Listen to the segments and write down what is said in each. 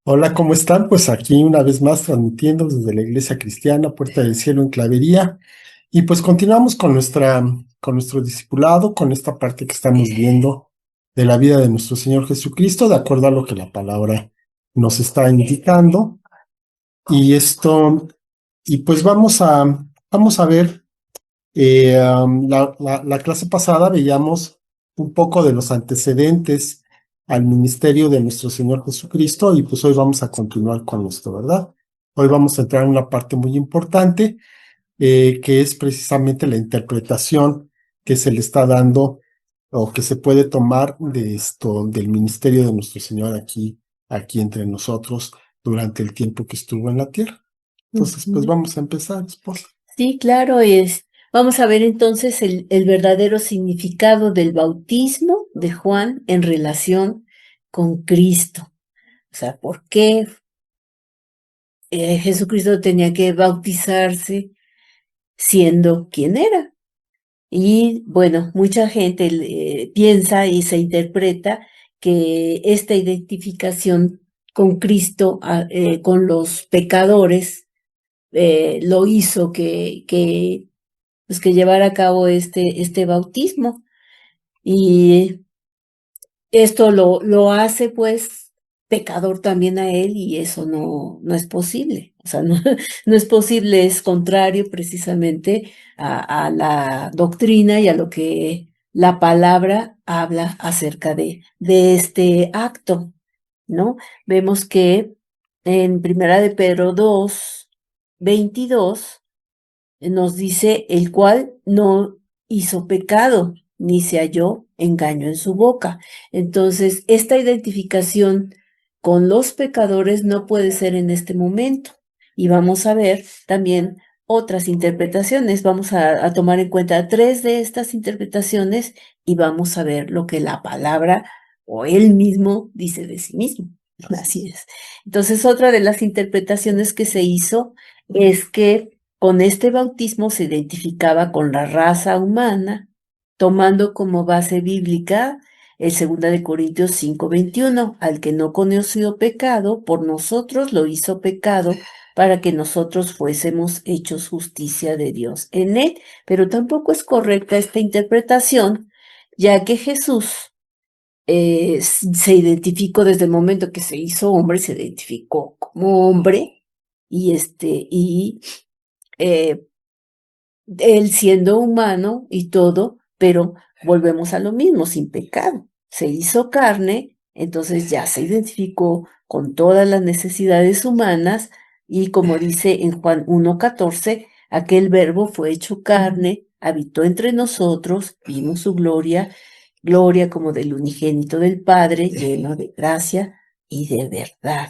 Hola, ¿cómo están? Pues aquí una vez más transmitiendo desde la Iglesia Cristiana, Puerta del Cielo en Clavería. Y pues continuamos con nuestro discipulado, con esta parte que estamos viendo de la vida de nuestro Señor Jesucristo, de acuerdo a lo que la palabra nos está indicando. Y esto, y pues vamos a ver, la clase pasada veíamos un poco de los antecedentes al ministerio de nuestro Señor Jesucristo y pues hoy vamos a continuar con esto, ¿verdad? Hoy vamos a entrar en una parte muy importante, que es precisamente la interpretación que se le está dando o que se puede tomar de esto, del ministerio de nuestro Señor aquí entre nosotros durante el tiempo que estuvo en la tierra. Entonces, pues Ujú. vamos a empezar, esposa. Sí, claro, vamos a ver entonces el verdadero significado del bautismo de Juan en relación con Cristo. O sea, ¿por qué Jesucristo tenía que bautizarse siendo quien era? Y bueno, mucha gente piensa y se interpreta que esta identificación con Cristo, con los pecadores, lo hizo pues que llevar a cabo este bautismo. Y esto lo hace pues pecador también a él y eso no es posible. O sea, no, no es posible, es contrario precisamente a la doctrina y a lo que la palabra habla acerca de este acto, ¿no? Vemos que en Primera de Pedro 2:22 nos dice, el cual no hizo pecado, ni se halló engaño en su boca. Entonces, esta identificación con los pecadores no puede ser en este momento. Y vamos a ver también otras interpretaciones. Vamos a tomar en cuenta tres de estas interpretaciones y vamos a ver lo que la palabra o él mismo dice de sí mismo. Así es. Entonces, otra de las interpretaciones que se hizo es que con este bautismo se identificaba con la raza humana, tomando como base bíblica el 2 Corintios 5:21, al que no conoció pecado, por nosotros lo hizo pecado, para que nosotros fuésemos hechos justicia de Dios en él. Pero tampoco es correcta esta interpretación, ya que Jesús se identificó desde el momento que se hizo hombre, se identificó como hombre, y eh, él siendo humano y todo, pero volvemos a lo mismo, sin pecado. Se hizo carne, entonces ya se identificó con todas las necesidades humanas y como dice en Juan 1:14, aquel verbo fue hecho carne, habitó entre nosotros, vimos su gloria, gloria como del unigénito del Padre, lleno de gracia y de verdad.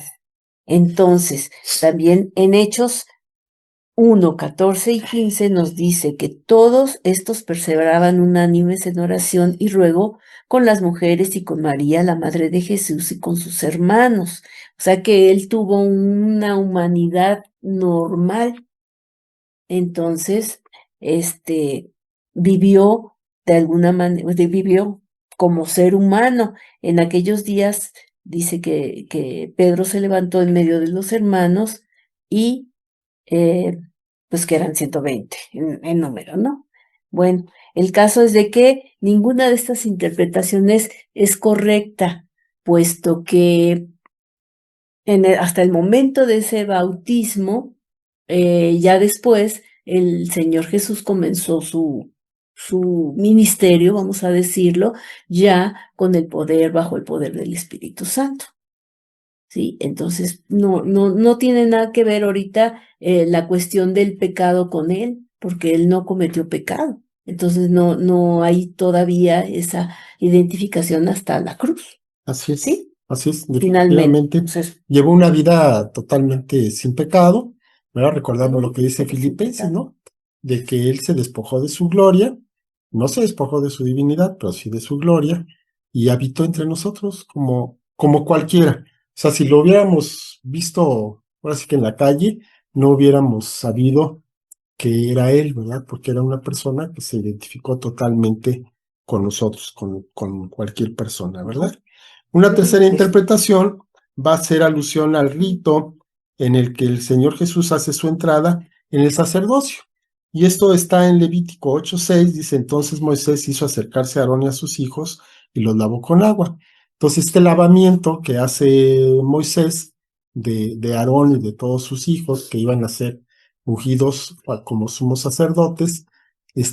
Entonces, también en Hechos 1:14 y 15 nos dice que todos estos perseveraban unánimes en oración y ruego con las mujeres y con María, la madre de Jesús, y con sus hermanos. O sea que él tuvo una humanidad normal. Entonces, este, vivió de alguna manera, vivió como ser humano. En aquellos días dice que Pedro se levantó en medio de los hermanos y eh, pues que eran 120 en número, ¿no? Bueno, el caso es de que ninguna de estas interpretaciones es correcta, puesto que hasta el momento de ese bautismo, ya después el Señor Jesús comenzó su ministerio, vamos a decirlo, ya con el poder, bajo el poder del Espíritu Santo. ¿Sí? Entonces, no tiene nada que ver ahorita la cuestión del pecado con él, porque él no cometió pecado. Entonces, no hay todavía esa identificación hasta la cruz, ¿sí? Así es, Finalmente. definitivamente. Entonces, Llevó una vida totalmente sin pecado, ¿verdad? Recordamos lo que dice sin Filipenses, pecado. ¿no? De que él se despojó de su gloria, no se despojó de su divinidad, pero sí de su gloria, y habitó entre nosotros como cualquiera. O sea, si lo hubiéramos visto, ahora sí que en la calle, no hubiéramos sabido que era él, ¿verdad? Porque era una persona que se identificó totalmente con nosotros, con cualquier persona, ¿verdad? Una tercera interpretación va a hacer alusión al rito en el que el Señor Jesús hace su entrada en el sacerdocio. Y esto está en Levítico 8:6, dice: entonces Moisés hizo acercarse a Aarón y a sus hijos y los lavó con agua. Entonces este lavamiento que hace Moisés de Aarón y de todos sus hijos que iban a ser ungidos como sumos sacerdotes,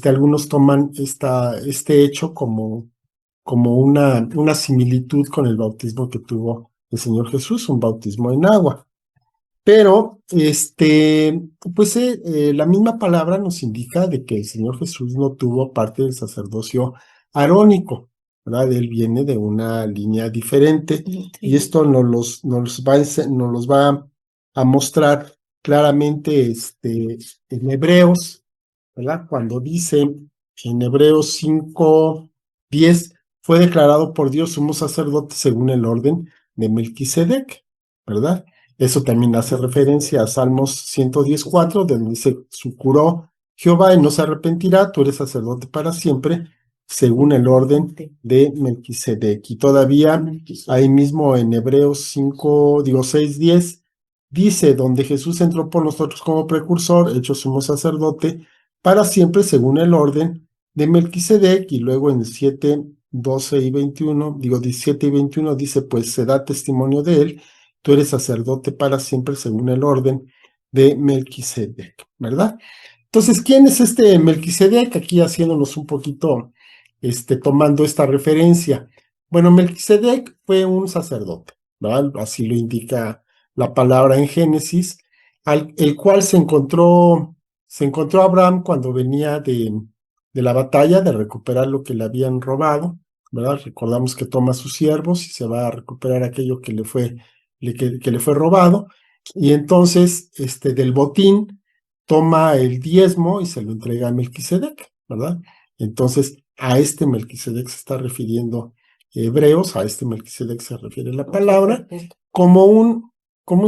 algunos toman este hecho como una similitud con el bautismo que tuvo el Señor Jesús, un bautismo en agua. Pero, pues la misma palabra nos indica de que el Señor Jesús no tuvo parte del sacerdocio arónico, ¿verdad? Él viene de una línea diferente y esto nos los va a mostrar claramente en Hebreos, ¿verdad? Cuando dice en Hebreos 5:10, fue declarado por Dios sumo sacerdote según el orden de Melquisedec, ¿verdad? Eso también hace referencia a Salmos 110:4, donde dice: juró Jehová y no se arrepentirá, tú eres sacerdote para siempre, según el orden de Melquisedec. Y todavía ahí mismo en Hebreos 6:10, dice: donde Jesús entró por nosotros como precursor, hecho sumo sacerdote para siempre, según el orden de Melquisedec. Y luego en 17 y 21 dice: pues se da testimonio de él, tú eres sacerdote para siempre según el orden de Melquisedec, ¿verdad? Entonces, ¿quién es este Melquisedec? Aquí haciéndonos un poquito, tomando esta referencia. Bueno, Melquisedec fue un sacerdote, ¿verdad? Así lo indica la palabra en Génesis, el cual se encontró Abraham cuando venía de la batalla, de recuperar lo que le habían robado, ¿verdad? Recordamos que toma a sus siervos y se va a recuperar aquello que le fue robado, y entonces del botín toma el diezmo y se lo entrega a Melquisedec, ¿verdad? Entonces a este Melquisedec se está refiriendo Hebreos, a este Melquisedec se refiere la palabra, como un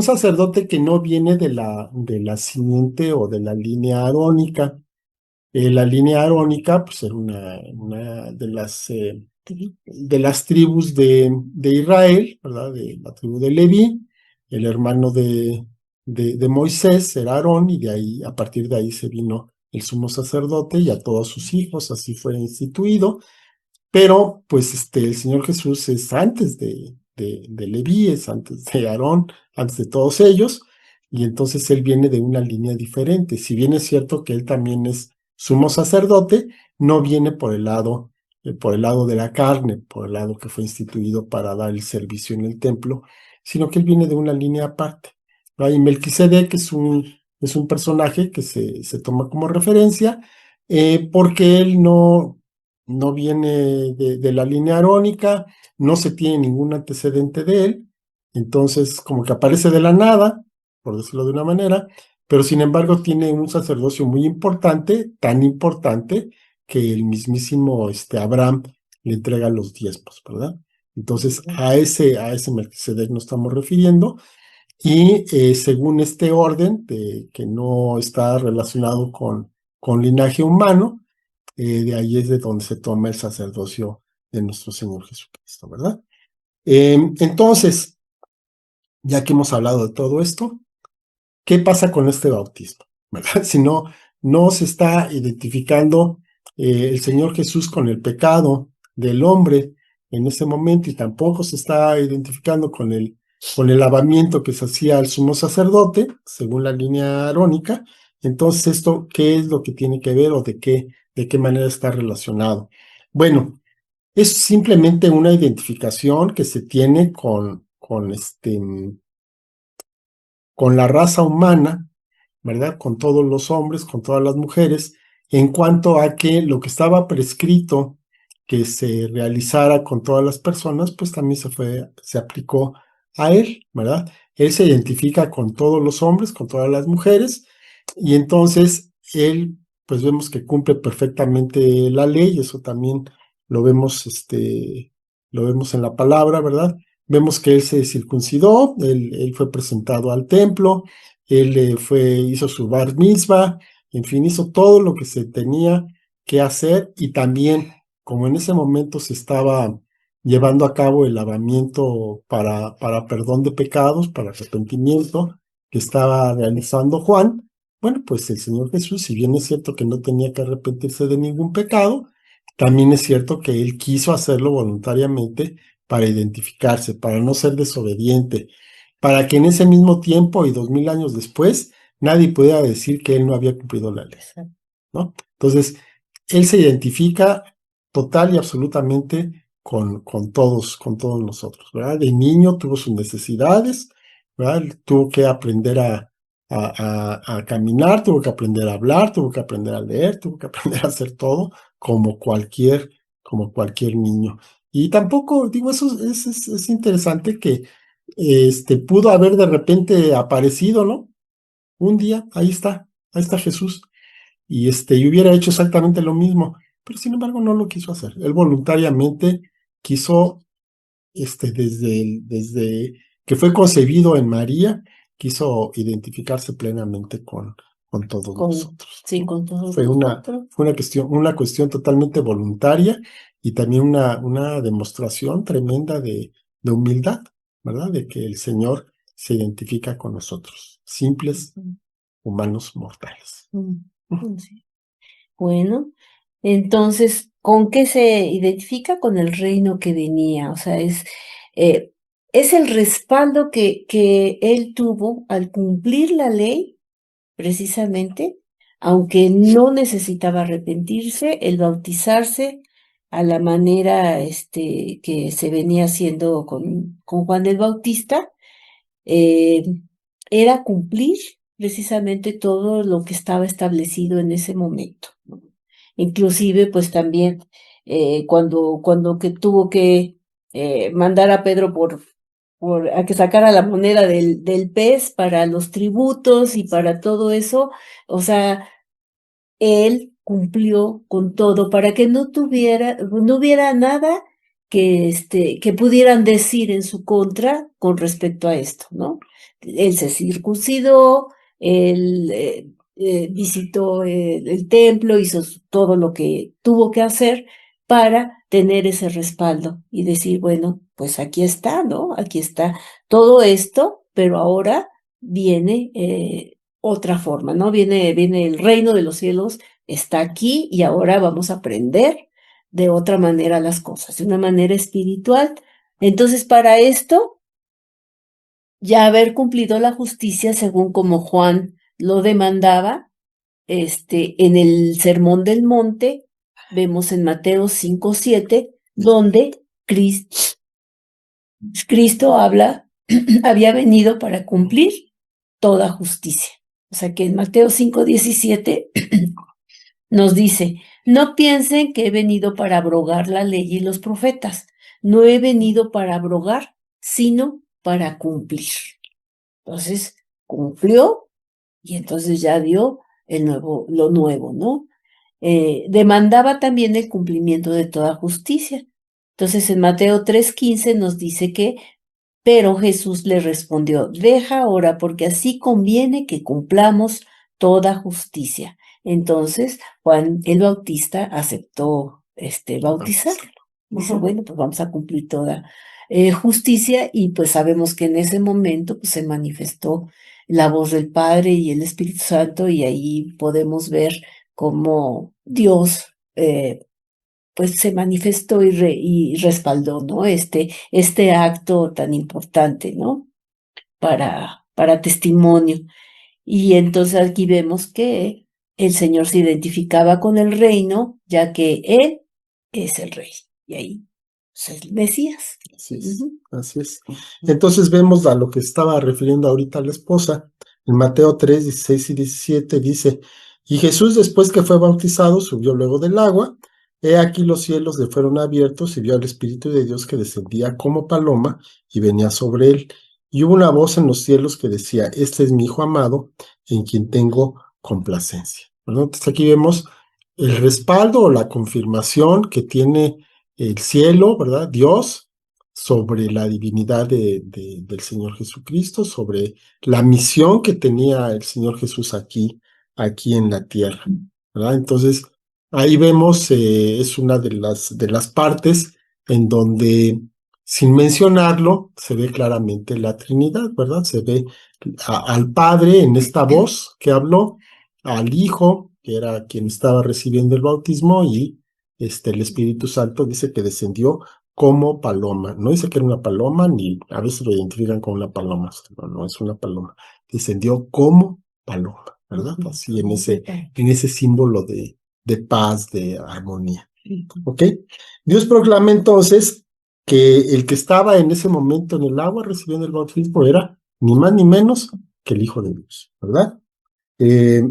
sacerdote que no viene de la simiente o de la línea arónica. La línea arónica, pues, era una de las tribus de Israel, ¿verdad? De la tribu de Leví. El hermano de Moisés era Aarón, y a partir de ahí se vino el sumo sacerdote y a todos sus hijos, así fue instituido. Pero, pues, el Señor Jesús es antes de Leví, es antes de Aarón, antes de todos ellos, y entonces él viene de una línea diferente. Si bien es cierto que él también es sumo sacerdote, no viene por el lado de la carne, por el lado que fue instituido para dar el servicio en el templo, sino que él viene de una línea aparte, ¿no? Y Melquisedec es un personaje que se toma como referencia, porque él no viene de la línea arónica, no se tiene ningún antecedente de él, entonces como que aparece de la nada, por decirlo de una manera, pero sin embargo tiene un sacerdocio muy importante, tan importante que el mismísimo Abraham le entrega los diezmos, ¿verdad? Entonces a ese Melquisedec nos estamos refiriendo, y según este orden, que no está relacionado con linaje humano, de ahí es de donde se toma el sacerdocio de nuestro Señor Jesucristo, ¿verdad? Entonces, ya que hemos hablado de todo esto, ¿qué pasa con este bautismo? ¿Verdad? Si no se está identificando el Señor Jesús con el pecado del hombre en ese momento, y tampoco se está identificando con el lavamiento que se hacía al sumo sacerdote, según la línea arónica. Entonces, ¿esto qué es lo que tiene que ver, o de qué manera está relacionado? Bueno, es simplemente una identificación que se tiene con la raza humana, ¿verdad? Con todos los hombres, con todas las mujeres, en cuanto a que lo que estaba prescrito que se realizara con todas las personas, pues también se aplicó a él, ¿verdad? Él se identifica con todos los hombres, con todas las mujeres, y entonces él, pues vemos que cumple perfectamente la ley. Eso también lo vemos, lo vemos en la palabra, ¿verdad? Vemos que él se circuncidó, él fue presentado al templo, él hizo su bar mitzvah, en fin, hizo todo lo que se tenía que hacer. Y también, como en ese momento se estaba llevando a cabo el lavamiento para perdón de pecados, para arrepentimiento que estaba realizando Juan. Bueno, pues el Señor Jesús, si bien es cierto que no tenía que arrepentirse de ningún pecado, también es cierto que él quiso hacerlo voluntariamente para identificarse, para no ser desobediente, para que en ese mismo tiempo y 2000 años después nadie pudiera decir que él no había cumplido la ley, ¿no? Entonces, él se identifica total y absolutamente con todos nosotros, ¿verdad? De niño tuvo sus necesidades, ¿verdad? Tuvo que aprender a caminar, tuvo que aprender a hablar, tuvo que aprender a leer, tuvo que aprender a hacer todo como cualquier niño. Y tampoco, digo, eso es interesante que pudo haber de repente aparecido, ¿no? Un día, ahí está Jesús y hubiera hecho exactamente lo mismo, pero sin embargo no lo quiso hacer. Él voluntariamente quiso, desde que fue concebido en María, quiso identificarse plenamente con todos nosotros, Sí, ¿no? con todos Fue nosotros. una cuestión totalmente voluntaria y también una demostración tremenda de humildad, ¿verdad? De que el Señor se identifica con nosotros, simples humanos mortales. Sí. Bueno, entonces, ¿con qué se identifica? Con el reino que venía, o sea, eh, es el respaldo que él tuvo al cumplir la ley, precisamente, aunque no necesitaba arrepentirse, el bautizarse a la manera que se venía haciendo con Juan el Bautista, eh, era cumplir precisamente todo lo que estaba establecido en ese momento, ¿no? Inclusive, pues también cuando que tuvo que mandar a Pedro a que sacara la moneda del pez para los tributos y para todo eso, o sea, él cumplió con todo para que no hubiera nada que pudieran decir en su contra con respecto a esto, ¿no? Él se circuncidó, él visitó el templo, hizo todo lo que tuvo que hacer para tener ese respaldo y decir, bueno, pues aquí está, ¿no? Aquí está todo esto, pero ahora viene otra forma, ¿no? Viene el reino de los cielos, está aquí y ahora vamos a aprender de otra manera las cosas, de una manera espiritual. Entonces, para esto, ya haber cumplido la justicia según como Juan lo demandaba, en el Sermón del Monte, vemos en Mateo 5:7, donde Cristo habla, había venido para cumplir toda justicia. O sea que en Mateo 5:17 nos dice, no piensen que he venido para abrogar la ley y los profetas. No he venido para abrogar, sino para cumplir. Entonces, cumplió y entonces ya dio lo nuevo, ¿no? Demandaba también el cumplimiento de toda justicia. Entonces, en Mateo 3:15 nos dice que pero Jesús le respondió, deja ahora, porque así conviene que cumplamos toda justicia. Entonces, Juan el Bautista aceptó bautizarlo. Dice, bueno, pues vamos a cumplir toda justicia, y pues sabemos que en ese momento pues, se manifestó la voz del Padre y el Espíritu Santo, y ahí podemos ver cómo Dios pues se manifestó y respaldó, ¿no? Este acto tan importante, ¿no? Para testimonio. Y entonces aquí vemos que el Señor se identificaba con el reino, ya que Él es el rey. Y ahí, pues, es el Mesías. Así es, así es. Entonces vemos a lo que estaba refiriendo ahorita la esposa. En Mateo 3:16 y 17 dice, y Jesús después que fue bautizado subió luego del agua. He aquí los cielos le fueron abiertos y vio al Espíritu de Dios que descendía como paloma y venía sobre él. Y hubo una voz en los cielos que decía, este es mi Hijo amado, en quien tengo complacencia. ¿Verdad? Entonces aquí vemos el respaldo o la confirmación que tiene el cielo, ¿verdad? Dios, sobre la divinidad del Señor Jesucristo, sobre la misión que tenía el Señor Jesús aquí en la tierra, ¿verdad? Entonces, ahí vemos, es una de las partes en donde, sin mencionarlo, se ve claramente la Trinidad, ¿verdad? Se ve al Padre en esta voz que habló, al Hijo, que era quien estaba recibiendo el bautismo, y el Espíritu Santo dice que descendió como paloma. No dice que era una paloma, ni a veces lo identifican con una paloma, no es una paloma. Descendió como paloma, ¿verdad? Así en ese símbolo de paz, de armonía. ¿Ok? Dios proclama entonces que el que estaba en ese momento en el agua recibiendo el bautismo era ni más ni menos que el Hijo de Dios, ¿verdad?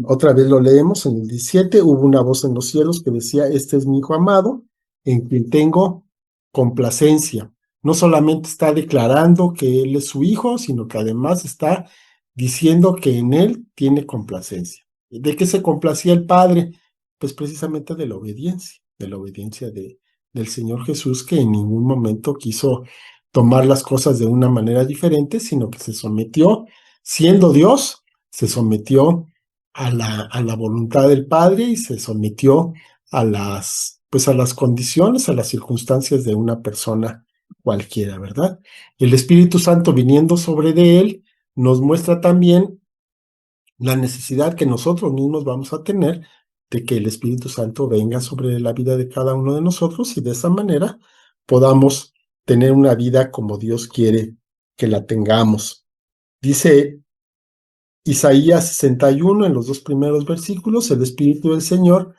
Otra vez lo leemos en el 17, hubo una voz en los cielos que decía, este es mi Hijo amado, en quien tengo complacencia. No solamente está declarando que Él es su Hijo, sino que además está diciendo que en Él tiene complacencia. ¿De qué se complacía el Padre? Pues precisamente de la obediencia del Señor Jesús, que en ningún momento quiso tomar las cosas de una manera diferente, sino que se sometió, siendo Dios, se sometió a la voluntad del Padre y se sometió pues a las condiciones, a las circunstancias de una persona cualquiera, ¿verdad? El Espíritu Santo viniendo sobre de él nos muestra también la necesidad que nosotros mismos vamos a tener de que el Espíritu Santo venga sobre la vida de cada uno de nosotros y de esa manera podamos tener una vida como Dios quiere que la tengamos. Dice Isaías 61 en los 2 primeros versículos, el Espíritu del Señor,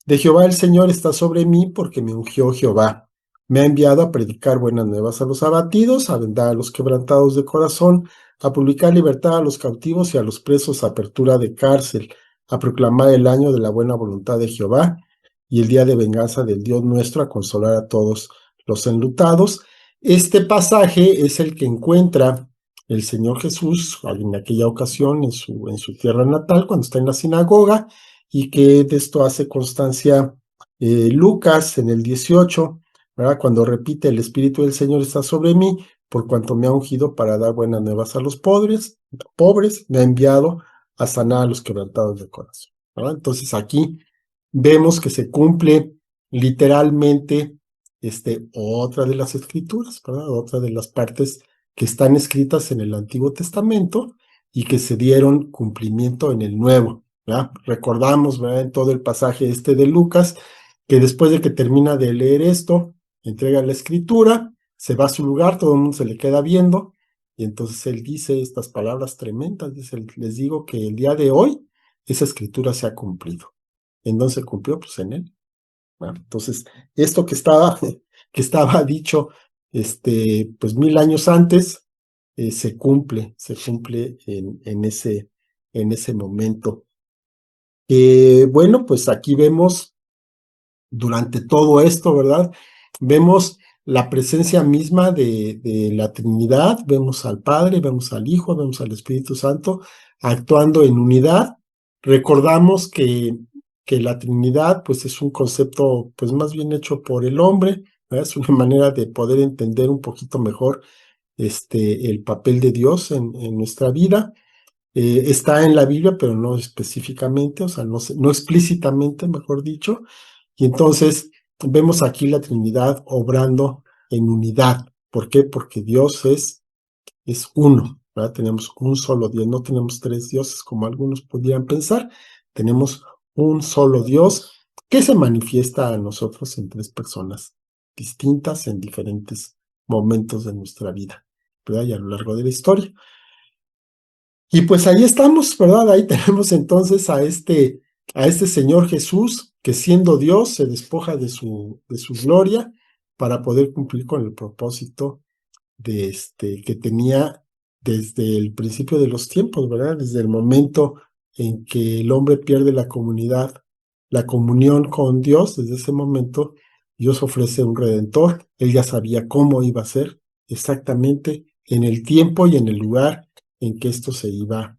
de Jehová el Señor está sobre mí porque me ungió Jehová. Me ha enviado a predicar buenas nuevas a los abatidos, a vendar a los quebrantados de corazón, a publicar libertad a los cautivos y a los presos, apertura de cárcel, a proclamar el año de la buena voluntad de Jehová y el día de venganza del Dios nuestro, a consolar a todos los enlutados. Este pasaje es el que encuentra el Señor Jesús en aquella ocasión en su tierra natal, cuando está en la sinagoga, y que de esto hace constancia Lucas en el 18, ¿verdad? Cuando repite, el Espíritu del Señor está sobre mí, por cuanto me ha ungido para dar buenas nuevas a los pobres, me ha enviado a sanar a los quebrantados de corazón, ¿verdad? Entonces aquí vemos que se cumple literalmente otra de las escrituras, ¿verdad? Otra de las partes que están escritas en el Antiguo Testamento y que se dieron cumplimiento en el Nuevo, ¿verdad? Recordamos, ¿verdad? En todo el pasaje de Lucas, que después de que termina de leer esto, entrega la escritura, se va a su lugar, todo el mundo se le queda viendo, y entonces él dice estas palabras tremendas, dice, les digo que el día de hoy esa escritura se ha cumplido. ¿En dónde se cumplió? Pues en él. Bueno, entonces, esto que estaba dicho, pues 1000 años antes, se cumple en ese momento. Bueno, pues aquí vemos durante todo esto, ¿verdad? Vemos la presencia misma de la Trinidad, vemos al Padre, vemos al Hijo, vemos al Espíritu Santo actuando en unidad. Recordamos que la Trinidad, pues es un concepto, pues más bien hecho por el hombre, ¿verdad? Es una manera de poder entender un poquito mejor el papel de Dios en nuestra vida. Está en la Biblia, pero no específicamente, o sea, no explícitamente, mejor dicho. Y entonces vemos aquí la Trinidad obrando en unidad. ¿Por qué? Porque Dios es uno, ¿verdad? Tenemos un solo Dios, no tenemos tres dioses como algunos podrían pensar, tenemos un solo Dios que se manifiesta a nosotros en tres personas distintas en diferentes momentos de nuestra vida, ¿verdad? Y a lo largo de la historia. Y pues ahí estamos, ¿verdad? Ahí tenemos entonces a este Señor Jesús, que siendo Dios se despoja de su gloria para poder cumplir con el propósito que tenía desde el principio de los tiempos, ¿verdad? Desde el momento en que el hombre pierde la comunión con Dios, desde ese momento Dios ofrece un redentor. Él ya sabía cómo iba a ser exactamente en el tiempo y en el lugar en que esto se iba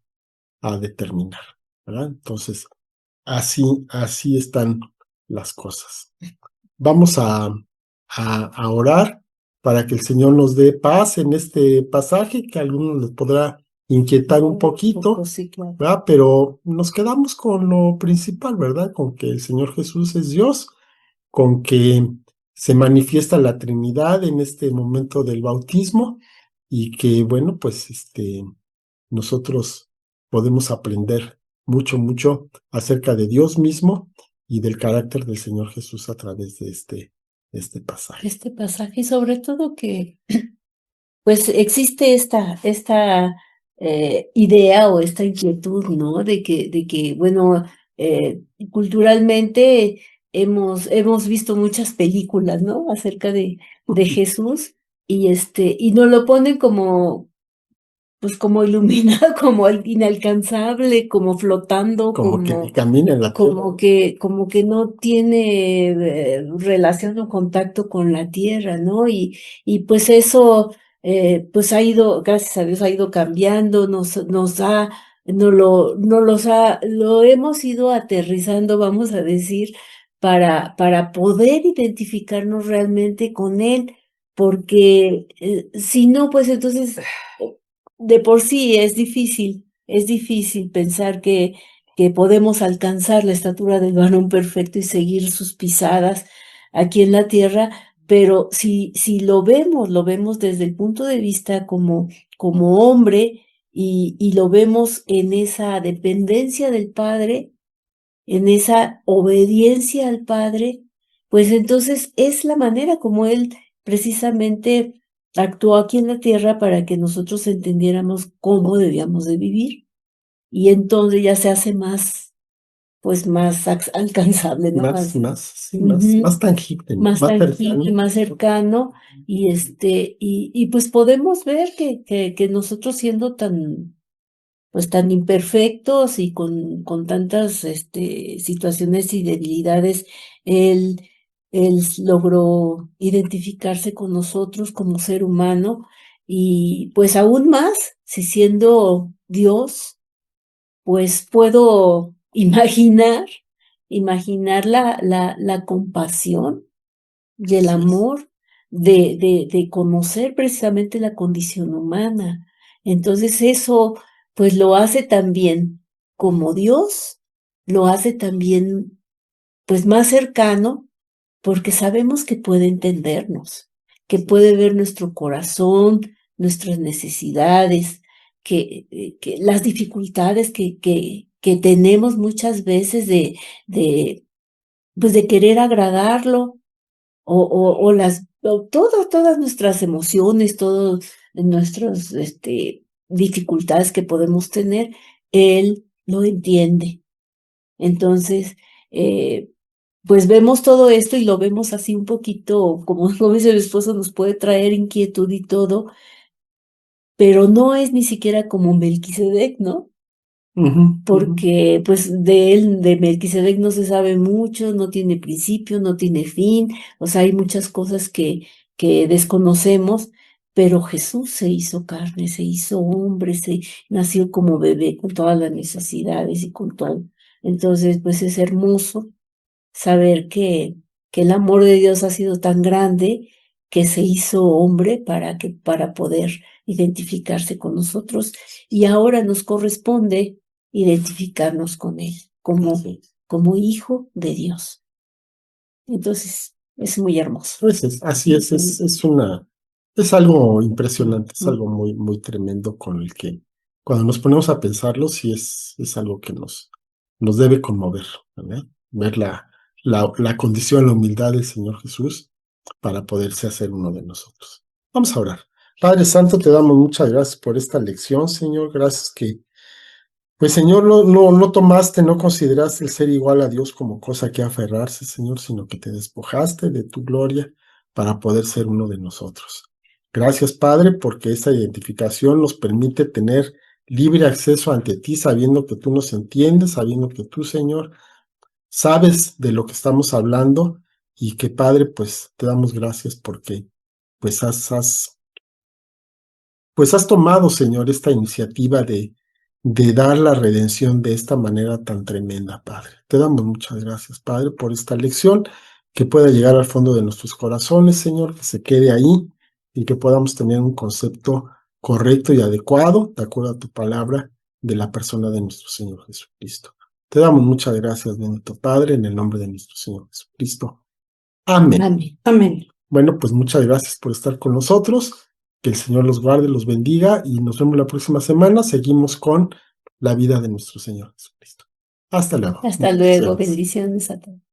a determinar, ¿verdad? Entonces, así están las cosas. Vamos a orar para que el Señor nos dé paz en este pasaje, que a algunos les podrá inquietar un poquito, Sí, claro. ¿verdad? Pero nos quedamos con lo principal, ¿verdad? Con que el Señor Jesús es Dios, con que se manifiesta la Trinidad en este momento del bautismo y que, bueno, pues nosotros podemos aprender mucho, mucho acerca de Dios mismo y del carácter del Señor Jesús a través de este pasaje. Este pasaje, y sobre todo que pues existe esta idea o esta inquietud, ¿no? De que bueno, culturalmente hemos visto muchas películas, ¿no? Acerca de Jesús, y nos lo ponen como, pues como iluminado, como inalcanzable, como flotando, Como que camina en la tierra. como que no tiene relación o contacto con la tierra, ¿no? Y pues eso, pues ha ido, gracias a Dios, ha ido cambiando, lo hemos ido aterrizando, vamos a decir, para poder identificarnos realmente con él, porque si no, pues entonces de por sí es difícil pensar que podemos alcanzar la estatura del varón perfecto y seguir sus pisadas aquí en la tierra, pero si lo vemos desde el punto de vista como hombre y lo vemos en esa dependencia del Padre, en esa obediencia al Padre, pues entonces es la manera como Él precisamente actuó aquí en la tierra para que nosotros entendiéramos cómo debíamos de vivir. Y entonces ya se hace más, pues más alcanzable, ¿no? Sí, más Ujú, tangible, ¿no? más Más tangible, cercano. más cercano, y pues podemos ver que nosotros siendo pues tan imperfectos y con tantas situaciones y debilidades, él, él logró identificarse con nosotros como ser humano, y pues aún más, si siendo Dios, pues puedo imaginar la compasión y el Así es. amor de conocer precisamente la condición humana. Entonces eso, pues lo hace también como Dios, lo hace también, pues más cercano, porque sabemos que puede entendernos, que Así es. puede ver nuestro corazón, nuestras necesidades, que las dificultades que tenemos muchas veces de, pues de querer agradarlo, todas nuestras emociones, todas nuestras dificultades que podemos tener, él lo entiende. Entonces, eh, pues vemos todo esto y lo vemos así un poquito, como dice mi esposo, nos puede traer inquietud y todo, pero no es ni siquiera como Melquisedec, ¿no? Ujú, ujú. Porque pues de él, de Melquisedec no se sabe mucho, no tiene principio, no tiene fin, o sea, hay muchas cosas que desconocemos, pero Jesús se hizo carne, se hizo hombre, nació como bebé con todas las necesidades y con todo. Entonces, pues es hermoso saber que el amor de Dios ha sido tan grande que se hizo hombre para poder identificarse con nosotros, y ahora nos corresponde identificarnos con él Así es. como hijo de Dios. Entonces, es muy hermoso. Pues así es algo impresionante, es algo muy, muy tremendo con el que cuando nos ponemos a pensarlo, sí es algo que nos debe conmover, ¿verdad? Ver la condición, la humildad del Señor Jesús para poderse hacer uno de nosotros. Vamos a orar. Padre Santo, te damos muchas gracias por esta lección, Señor. Gracias que pues Señor, no tomaste, no consideraste el ser igual a Dios como cosa que aferrarse, Señor, sino que te despojaste de tu gloria para poder ser uno de nosotros. Gracias, Padre, porque esta identificación nos permite tener libre acceso ante ti, sabiendo que tú nos entiendes, sabiendo que tú, Señor, sabes de lo que estamos hablando y que, Padre, pues te damos gracias porque pues has tomado, Señor, esta iniciativa de dar la redención de esta manera tan tremenda, Padre. Te damos muchas gracias, Padre, por esta lección, que pueda llegar al fondo de nuestros corazones, Señor, que se quede ahí y que podamos tener un concepto correcto y adecuado, de acuerdo a tu palabra, de la persona de nuestro Señor Jesucristo. Te damos muchas gracias, bendito Padre, en el nombre de nuestro Señor Jesucristo. Amén. Amén. Amén. Bueno, pues muchas gracias por estar con nosotros. Que el Señor los guarde, los bendiga y nos vemos la próxima semana. Seguimos con la vida de nuestro Señor Jesucristo. Hasta luego. Hasta luego. Bendiciones. Bendiciones a todos.